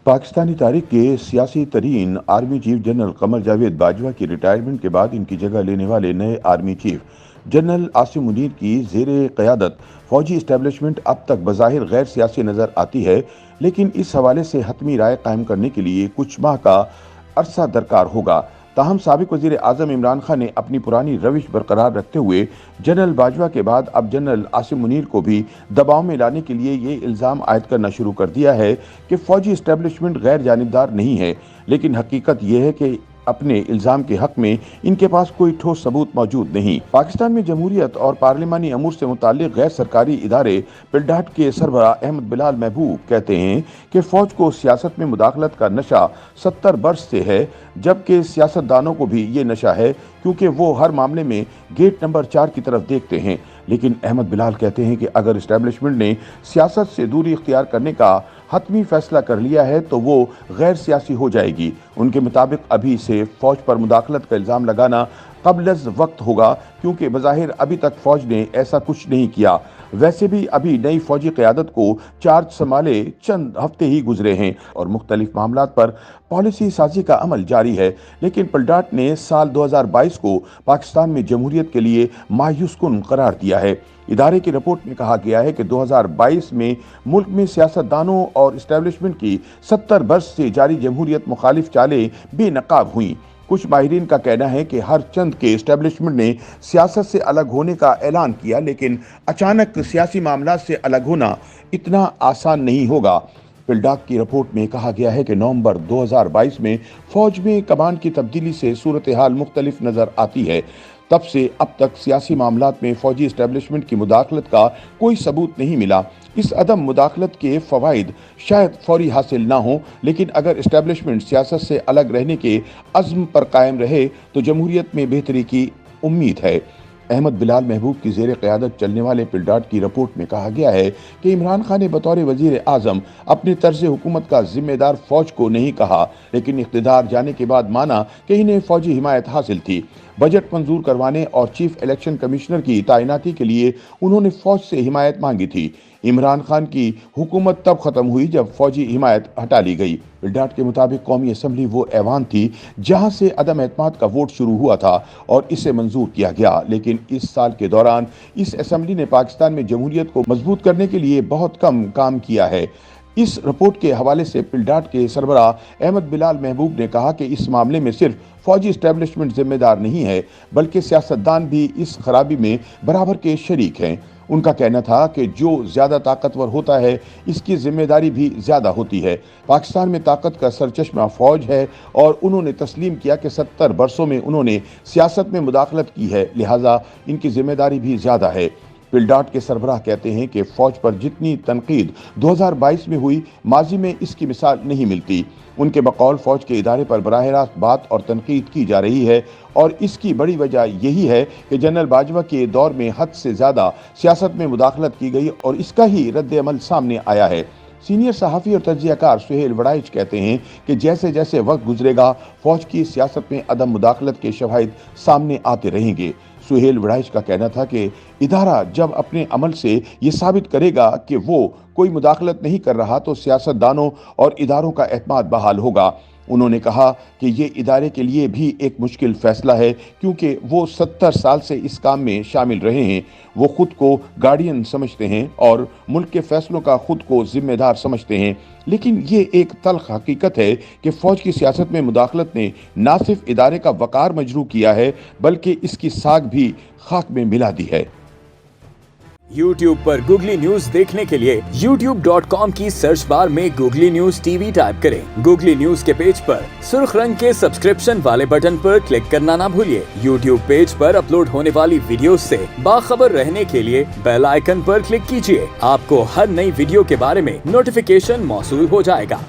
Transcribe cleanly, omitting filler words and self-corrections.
पाकिस्तानी तारीख के सियासी तरीन army chief general Qamar Javed Bajwa की रिटायरमेंट के बाद इनकी जगह लेने वाले नए army chief general Asim Munir की ज़ेरे क़यादत फौजी इस्टेब्लिशमेंट अब तक बज़ाहिर गैर सियासी नज़र आती है, लेकिन इस हवाले से हतमी राय कायम करने के लिए कुछ माह का अरसा दरकार होगा। ताहम साबिक वज़ीर आज़म इमरान खान ने अपनी पुरानी रविश बरकरार रखते हुए जनरल बाजवा के बाद अब जनरल आसिम मुनीर को भी दबाव में लाने के लिए ये इल्ज़ाम आयद करना शुरू कर दिया है कि फ़ौजी इस्टेब्लिशमेंट गैर जानिबदार नहीं है, लेकिन हकीकत यह है कि अपने इल्ज़ाम के हक में इनके पास कोई ठोस सबूत मौजूद नहीं। पाकिस्तान में जमहूरियत और पार्लिमानी अमूर से मुताल्लिक गैर सरकारी इदारे पिलडाट के सरबराह अहमद बिलाल महबूब कहते हैं कि फ़ौज को सियासत में मुदाखलत का नशा 70 बरस से है, जबकि सियासतदानों को भी ये नशा है क्योंकि वो हर मामले में गेट नंबर 4 की तरफ देखते हैं। लेकिन अहमद बिलाल कहते हैं कि अगर इस्टेब्लिशमेंट ने सियासत से दूरी इख्तियार करने का हतमी फैसला कर लिया है तो वो गैर सियासी हो जाएगी। उनके मुताबिक अभी से फौज पर मुदाखलत का इल्ज़ाम लगाना क़ब्ल वक्त होगा, क्योंकि बज़ाहिर अभी तक फौज ने ऐसा कुछ नहीं किया। वैसे भी अभी नई फौजी क़यादत को चार्ज संभाले चंद हफ्ते ही गुजरे हैं और मुख्तलिफ मामलात पर पॉलिसी साजी का अमल जारी है, लेकिन पिलडाट ने साल 2022 को पाकिस्तान में जमहूरियत के लिए मायूस कुन करार दिया है। इदारे की रिपोर्ट में कहा गया है कि 2022 में मुल्क में सियासतदानों और इस्टेब्लिशमेंट की 70 बरस से जारी जमहूरियत मुखालिफ चालें बेनकाब हुई। कुछ माहिरीन का कहना है कि हर चंद के इस्टेब्लिशमेंट ने सियासत से अलग होने का ऐलान किया, लेकिन अचानक सियासी मामला से अलग होना इतना आसान नहीं होगा। पिलडाक की रिपोर्ट में कहा गया है कि नवंबर 2022 में फौज में कमान की तब्दीली से सूरत हाल मुख्तलिफ नज़र आती है। तब से अब तक सियासी मामलात में फौजी इस्टेब्लिशमेंट की मुदाखलत का कोई सबूत नहीं मिला। इस अदम मुदाखलत के फ़वाइद शायद फौरी हासिल ना हो, लेकिन अगर इस्टेब्लिशमेंट सियासत से अलग रहने के अज़्म पर कायम रहे तो जमहूरियत में बेहतरी की उम्मीद है। अहमद बिलाल महबूब की ज़ेरे क़यादत चलने वाले पिलडाट की रिपोर्ट में कहा गया है कि इमरान खान ने बतौर वज़ीर आज़म अपने तर्ज़ हुकूमत का ज़िम्मेदार फ़ौज को नहीं कहा, लेकिन इक़्तिदार जाने के बाद माना कि इन्हें फ़ौजी हिमायत हासिल थी। बजट मंजूर करवाने और चीफ इलेक्शन कमिश्नर की तैनाती के लिए उन्होंने फ़ौज से हिमायत मांगी थी। इमरान खान की हुकूमत तब ख़त्म हुई जब फ़ौजी हिमायत हटा ली गई। पिलडाट के मुताबिक कौमी असम्बली वो ऐवान थी जहां से अदम एतमाद का वोट शुरू हुआ था और इसे मंजूर किया गया, लेकिन इस साल के दौरान इस असम्बली ने पाकिस्तान में जमहूरियत को मजबूत करने के लिए बहुत कम काम किया है। इस रिपोर्ट के हवाले से पिलडाट के सरबराह अहमद बिलाल महबूब ने कहा कि इस मामले में सिर्फ फौजी इस्टेब्लिशमेंट जिम्मेदार नहीं है, बल्कि सियासतदान भी इस खराबी में बराबर के शरीक हैं। उनका कहना था कि जो ज़्यादा ताकतवर होता है इसकी जिम्मेदारी भी ज़्यादा होती है। पाकिस्तान में ताकत का सरचश्मा फ़ौज है और उन्होंने तस्लीम किया कि 70 बरसों में उन्होंने सियासत में मुदाखलत की है, लिहाजा इनकी जिम्मेदारी भी ज़्यादा है। पिलडाट के सरबराह कहते हैं कि फ़ौज पर जितनी तनकीद 2022 में हुई, माजी में इसकी मिसाल नहीं मिलती। उनके बकौल फ़ौज के इदारे पर बराह रास्त बात और तनकीद की जा रही है और इसकी बड़ी वजह यही है कि जनरल बाजवा के दौर में हद से ज़्यादा सियासत में मुदाखलत की गई और इसका ही रद्द-ए-अमल सामने आया है। सीनियर सहाफ़ी और तज्ज़ियाकार सुहेल वड़ाइच कहते हैं कि जैसे जैसे वक्त गुजरेगा फ़ौज की सियासत में अदम मुदाखलत के शवाहिद सामने आते रहेंगे। सुहेल वड़ाइच का कहना था कि इदारा जब अपने अमल से ये साबित करेगा कि वो कोई मुदाखलत नहीं कर रहा तो सियासतदानों और इदारों का एतमाद बहाल होगा। उन्होंने कहा कि ये इदारे के लिए भी एक मुश्किल फ़ैसला है, क्योंकि वो 70 साल से इस काम में शामिल रहे हैं। वो ख़ुद को गार्डियन समझते हैं और मुल्क के फ़ैसलों का ख़ुद को ज़िम्मेदार समझते हैं, लेकिन ये एक तल्ख़ हकीकत है कि फ़ौज की सियासत में मुदाखलत ने न सिर्फ इदारे का वक़ार मजरूह किया है, बल्कि इसकी साख भी खाक में मिला दी है। YouTube पर गूगली न्यूज देखने के लिए youtube.com की सर्च बार में गूगली न्यूज टीवी टाइप करें। गूगली न्यूज के पेज पर सुर्ख रंग के सब्सक्रिप्शन वाले बटन पर क्लिक करना ना भूलिए। YouTube पेज पर अपलोड होने वाली वीडियोस से बाखबर रहने के लिए बेल आइकन पर क्लिक कीजिए। आपको हर नई वीडियो के बारे में नोटिफिकेशन मौसूल हो जाएगा।